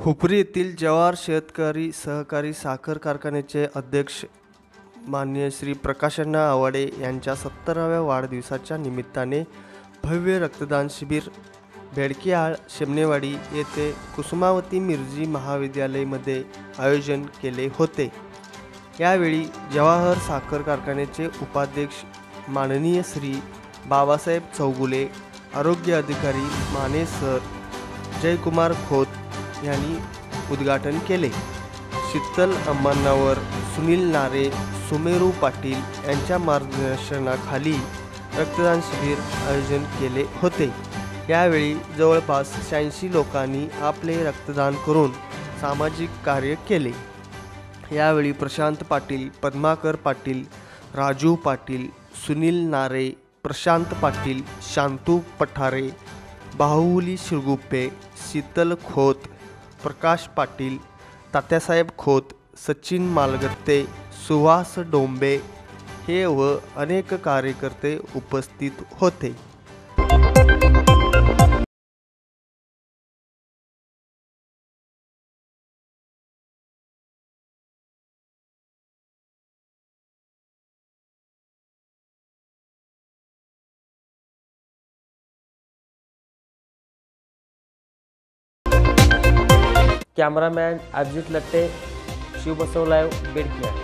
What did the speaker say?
हुपरी येथील जवाहर शेतकरी सहकारी साखर कारखान्याचे अध्यक्ष माननीय श्री प्रकाशअण्णा आवाडे यांच्या 70व्या वाढदिवसाच्या निमित्ताने भव्य रक्तदान शिबिर बेडकियाळ शेमनेवाडी येथे कुसुमावती मिरजी महाविद्यालयामध्ये आयोजन केले होते। यावेळी जवाहर साखर कारखान्याचे उपाध्यक्ष माननीय श्री बाबासाहेब चौगुले, आरोग्य अधिकारी माने सर, जयकुमार खोत यांनी उद्घाटन केले। शीतल अम्मानावर, सुनील नारे, सुमेरू पाटील यांच्या मार्गदर्शनाखाली रक्तदान शिबिर आयोजन केले होते। यावेळी जवळपास 86 लोकांनी आपले रक्तदान करून सामाजिक कार्य केले। यावेळी प्रशांत पाटील, पद्माकर पाटील, राजू पाटील, सुनील नारे, प्रशांत पाटील, शांतू पठारे, बाहुली शिरगुप्पे, शीतल खोत, प्रकाश पाटील, तात्यासाहेब खोत, सचिन मालगत्ते, सुहास डोंबे हे व अनेक कार्यकर्ते उपस्थित होते। कॅमेरामॅन अभिजित लट्टे, शिवबसव लाईव्ह, बेडकियाळ।